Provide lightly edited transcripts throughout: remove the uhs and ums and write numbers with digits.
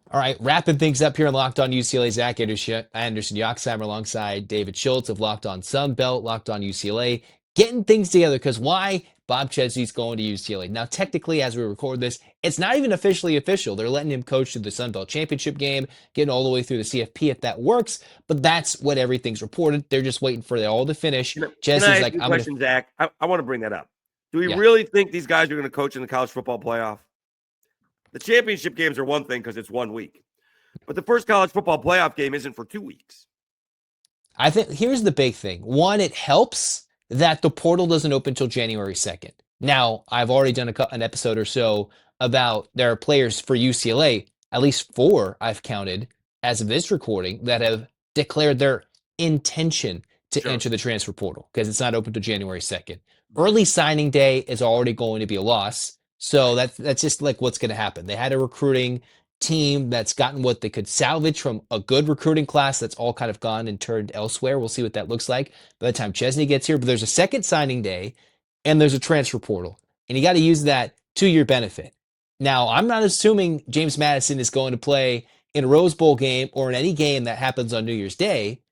All right, wrapping things up here on Locked On UCLA, Zach Anderson-Yoxsimer alongside David Schultz of Locked On Sunbelt, Locked On UCLA, getting things together because why? Bob Chesney's going to UCLA. Now, technically, as we record this, it's not even officially official. They're letting him coach through the Sunbelt Championship game, getting all the way through the CFP if that works, but that's what everything's reported. They're just waiting for it all to finish. Can I Chesney's ask like, you a I'm going to, question, Zach? I want to bring that up. Do we yeah. really think these guys are going to coach in the college football playoff? The championship games are one thing because it's 1 week. But the first college football playoff game isn't for 2 weeks. I think here's the big thing. One, it helps that the portal doesn't open until January 2nd. Now, I've already done an episode or so about there are players for UCLA, at least 4 I've counted as of this recording, that have declared their intention to enter the transfer portal because it's not open until January 2nd. Early signing day is already going to be a loss. So that's just like what's going to happen. They had a recruiting team that's gotten what they could salvage from a good recruiting class that's all kind of gone and turned elsewhere. We'll see what that looks like by the time Chesney gets here. But there's a second signing day and there's a transfer portal. And you got to use that to your benefit. Now, I'm not assuming James Madison is going to play in a Rose Bowl game or in any game that happens on New Year's Day.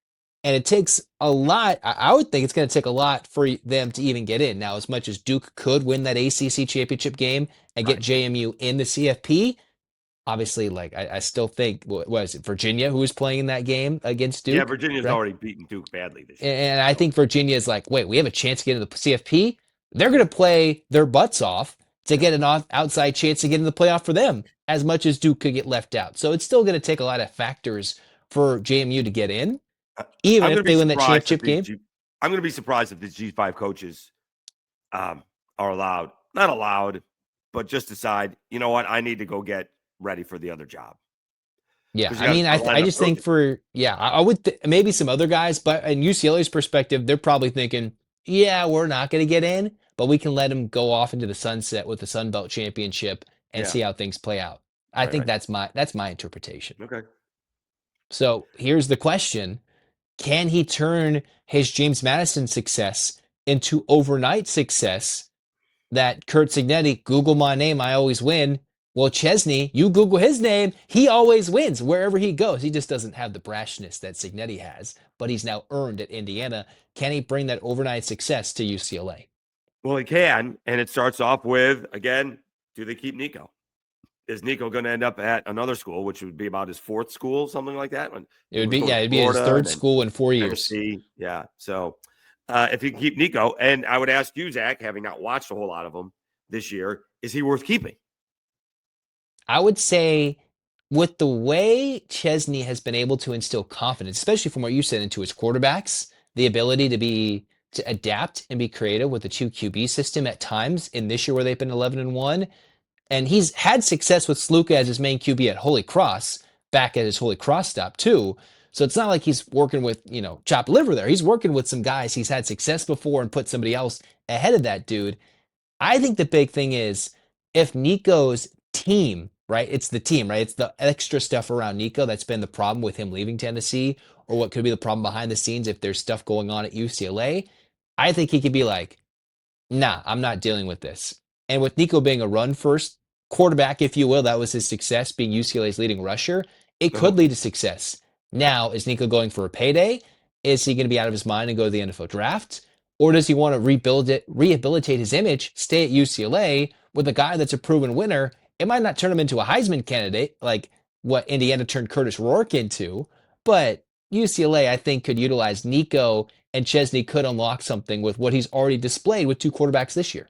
And it takes a lot. I would think it's going to take a lot for them to even get in. Now, as much as Duke could win that ACC championship game and get JMU in the CFP, obviously, like I still think, what was it, Virginia who was playing in that game against Duke? Yeah, Virginia's right? already beaten Duke badly this year. And I think Virginia is like, wait, we have a chance to get into the CFP? They're going to play their butts off to get an outside chance to get in the playoff for them, as much as Duke could get left out. So it's still going to take a lot of factors for JMU to get in, even if they win that championship game. I'm going to be surprised if these G5 coaches are allowed, not allowed, but just decide, you know what, I need to go get ready for the other job. Yeah, I mean, I just think I would maybe some other guys, but in UCLA's perspective, they're probably thinking, yeah, we're not going to get in, but we can let them go off into the sunset with the Sunbelt Championship and see how things play out. I think that's my interpretation. Okay. So here's the question. Can he turn his James Madison success into overnight success that CURT CIGNETTI, Google my name, I always win? Well, Chesney, you Google his name, he always wins wherever he goes. He just doesn't have the brashness that CIGNETTI has, but he's now earned at Indiana. Can he bring that overnight success to UCLA? Well, he can, and it starts off with, again, do they keep Nico? Is Nico going to end up at another school, which would be about his 4th school, something like that? It would be, it'd be his 3rd school in 4 years. Yeah. So if you can keep Nico, and I would ask you, Zach, having not watched a whole lot of them this year, is he worth keeping? I would say with the way Chesney has been able to instill confidence, especially from what you said, into his quarterbacks, the ability to adapt and be creative with the 2 QB system at times in this year where they've been 11-1. And he's had success with Sluka as his main QB at Holy Cross, back at his Holy Cross stop too. So it's not like he's working with, chopped liver there. He's working with some guys he's had success before and put somebody else ahead of that dude. I think the big thing is if Nico's team, right? It's the team, right? It's the extra stuff around Nico that's been the problem with him leaving Tennessee, or what could be the problem behind the scenes if there's stuff going on at UCLA. I think he could be like, nah, I'm not dealing with this. And with Nico being a run first quarterback, if you will, that was his success, being UCLA's leading rusher, it could lead to success. Now, is Nico going for a payday? Is he going to be out of his mind and go to the NFL draft? Or does he want to rehabilitate his image, stay at UCLA with a guy that's a proven winner? It might not turn him into a Heisman candidate like what Indiana turned Curtis Rourke into, but UCLA, I think, could utilize Nico, and Chesney could unlock something with what he's already displayed with 2 quarterbacks this year.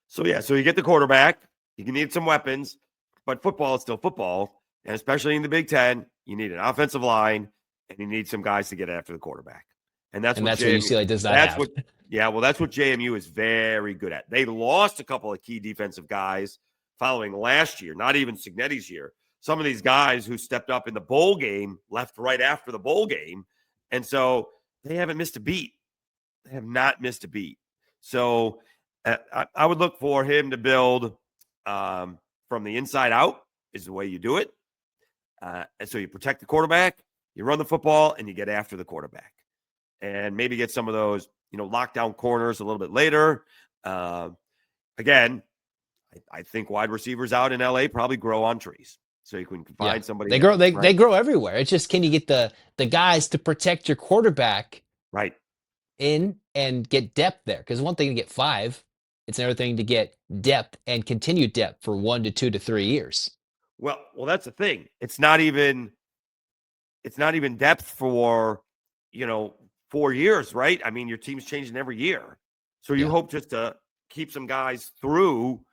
So you get the quarterback. You need some weapons, but football is still football, and especially in the Big Ten, you need an offensive line, and you need some guys to get after the quarterback. And that's what UCLA does not have. That's what JMU is very good at. They lost a couple of key defensive guys following last year, not even CIGNETTI's year. Some of these guys who stepped up in the bowl game left right after the bowl game, and so they haven't missed a beat. They have not missed a beat. So I would look for him to build from the inside out is the way you do it. And so you protect the quarterback, you run the football, and you get after the quarterback. And maybe get some of those, lockdown corners a little bit later. Again, I think wide receivers out in LA probably grow on trees. so you can Yeah. find somebody They that grow they right, grow everywhere. It's just, can you get the guys to protect your quarterback right. in and get depth there? Because one thing to get five, it's another thing to get depth and continued depth for 1 to 2 to 3 years. Well, that's the thing. It's not even depth for, you know, 4 years, right? I mean, your team's changing every year. So you Yeah. hope just to keep some guys through,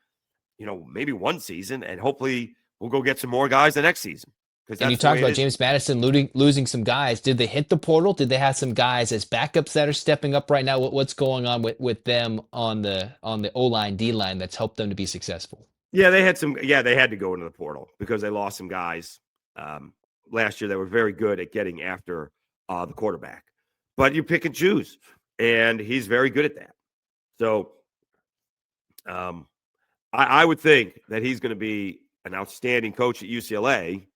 maybe one season, and hopefully we'll go get some more guys the next season because And you that's the talked way it about is. James Madison losing some guys. Did they hit the portal? Did they have some guys as backups that are stepping up right now? What's going on with them on the O line, D line that's helped them to be successful? Yeah, they had some. Yeah, they had to go into the portal because they lost some guys um, last year that were very good at getting after the quarterback. But you pick and choose, and he's very good at that. So um, I would think that he's going to be an outstanding coach at UCLA.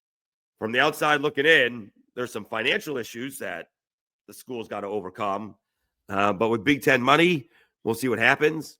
From the outside looking in, there's some financial issues that the school's got to overcome. But with Big Ten money, we'll see what happens.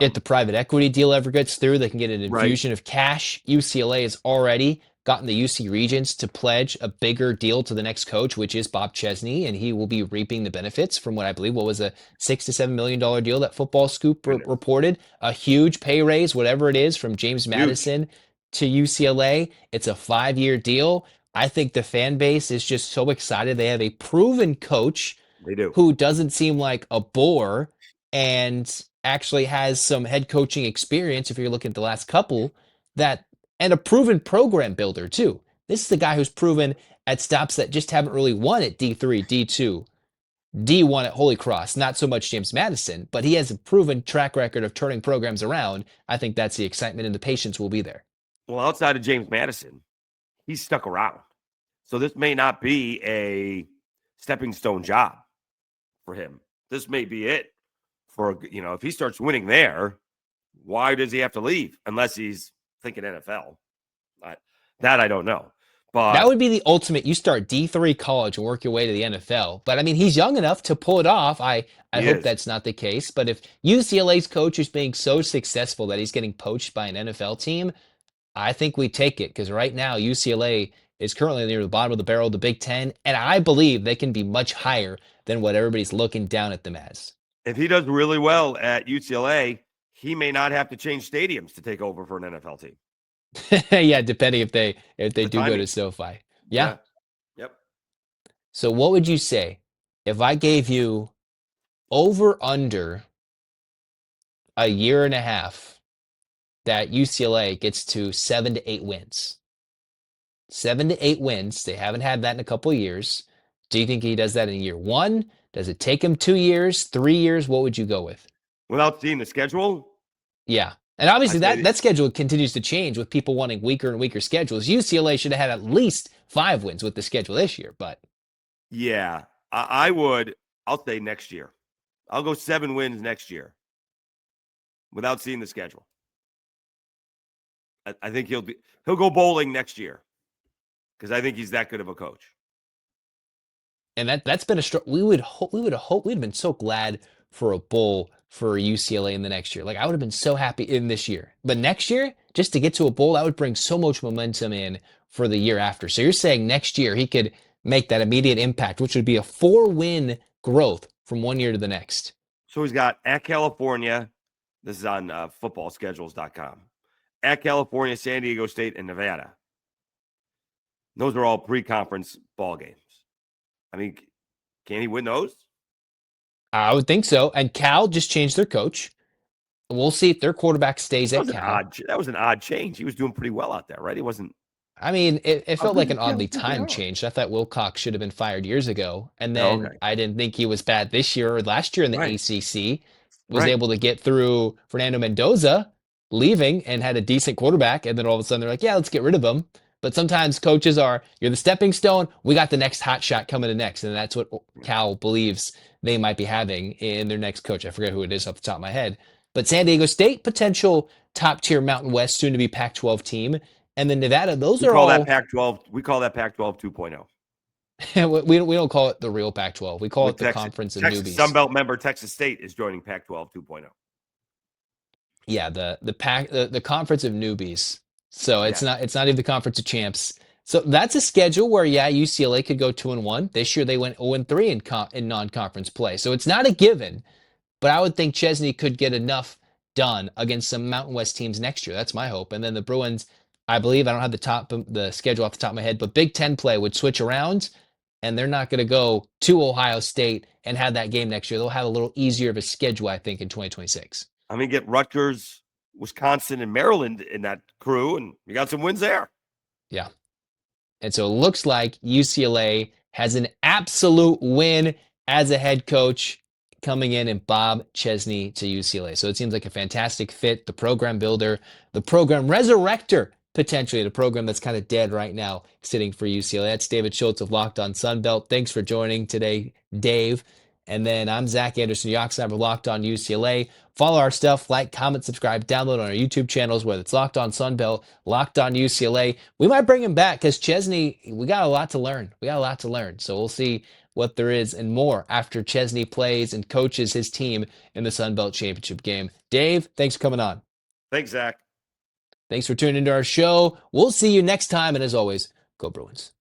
If the private equity deal ever gets through, they can get an Right. infusion of cash. UCLA has already gotten the UC Regents to pledge a bigger deal to the next coach, which is Bob Chesney, and he will be reaping the benefits from what I believe what was a $6 to $7 million deal that Football Scoop Goodness. reported. A huge pay raise, whatever it is, from James Huge. Madison to UCLA. It's a 5-year deal. I think the fan base is just so excited. They have a proven coach They do. who doesn't seem like a bore and actually has some head coaching experience if you're looking at the last couple, that and a proven program builder too. This is the guy who's proven at stops that just haven't really won at D3, D2, D1 at Holy Cross. Not so much James Madison, but he has a proven track record of turning programs around. I think that's the excitement, and the patience will be there. Well, outside of James Madison, he's stuck around. So this may not be a stepping stone job for him. This may be it for, if he starts winning there, why does he have to leave? Unless he's thinking NFL. That I don't know. That But would be the ultimate. You start D3 college and work your way to the NFL. But I mean, he's young enough to pull it off. I he hope is. that's not the case. But if UCLA's coach is being so successful that he's getting poached by an NFL team, I think we take it, because right now UCLA is currently near the bottom of the barrel of the Big Ten, and I believe they can be much higher than what everybody's looking down at them as. If he does really well at UCLA, he may not have to change stadiums to take over for an NFL team. Yeah, depending if they The do go to timing. SoFi. Yeah. Yeah. Yep. So what would you say if I gave you over under a year and a half that UCLA gets to 7 to 8 wins? 7 to 8 wins. They haven't had that in a couple of years. Do you think he does that in year one? Does it take him 2 years, 3 years? What would you go with? Without seeing the schedule, Yeah. And I obviously that say that schedule continues to change with people wanting weaker and weaker schedules. UCLA should have had at least 5 wins with the schedule this year, but yeah, I would. I'll say next year. I'll go 7 wins next year without seeing the schedule. I think he'll go bowling next year because I think he's that good of a coach. and that's been a we would have been so glad for a bowl for UCLA in the next year. Like, I would have been so happy in this year. But next year, just to get to a bowl, that would bring so much momentum in for the year after. So you're saying next year he could make that immediate impact, which would be a 4-win growth from one year to the next. So he's got at California. This is on footballschedules.com. At California, San Diego State, and Nevada. Those are all pre-conference ball games. I mean, can he win those? I would think so. And Cal just changed their coach. We'll see if their quarterback stays That at was an Cal. odd. That was an odd change. He was doing pretty well out there, right? He wasn't. I mean, it How felt good like did an Cal oddly think they timed are? change. I thought Wilcox should have been fired years ago. And Oh, then okay. I didn't think he was bad this year or last year in the Right. ACC. Was Right. able to get through Fernando Mendoza leaving and had a decent quarterback. And then all of a sudden they're like, yeah, let's get rid of him. But sometimes coaches you're the stepping stone. We got the next hot shot coming in next. And that's what Cal believes they might be having in their next coach. I forget who it is off the top of my head. But San Diego State, potential top tier Mountain West, soon to be Pac 12 team. And then Nevada, those We are call that all, Pac-12. We call that Pac-12 2.0. we don't call it the real Pac 12. We call With it the Texas, conference of Texas newbies. Sunbelt member Texas State is joining Pac-12 2.0. Yeah, the conference of newbies. So Yeah. it's not even the Conference of Champs. So that's a schedule where yeah, UCLA could go 2-1. This year they went 0-3 in non-conference play. So it's not a given, but I would think Chesney could get enough done against some Mountain West teams next year. That's my hope. And then the Bruins, I believe I don't have the schedule off the top of my head, but Big Ten play would switch around, and they're not going to go to Ohio State and have that game next year. They'll have a little easier of a schedule, I think, in 2026. I mean, get Rutgers, Wisconsin, and Maryland in that crew, and you got some wins there. Yeah. And so it looks like UCLA has an absolute win as a head coach coming in and Bob Chesney to UCLA. So it seems like a fantastic fit. The program builder, the program resurrector, potentially the program that's kind of dead right now sitting for UCLA. That's David Schultz of Locked On Sunbelt. Thanks for joining today, Dave. And then I'm Zach Anderson-Yoxsimer, Locked On UCLA. Follow our stuff, like, comment, subscribe, download on our YouTube channels, whether it's Locked On Sunbelt, Locked On UCLA. We might bring him back because Chesney, we got a lot to learn. We got a lot to learn. So we'll see what there is and more after Chesney plays and coaches his team in the Sunbelt Championship game. Dave, thanks for coming on. Thanks, Zach. Thanks for tuning into our show. We'll see you next time. And as always, go Bruins.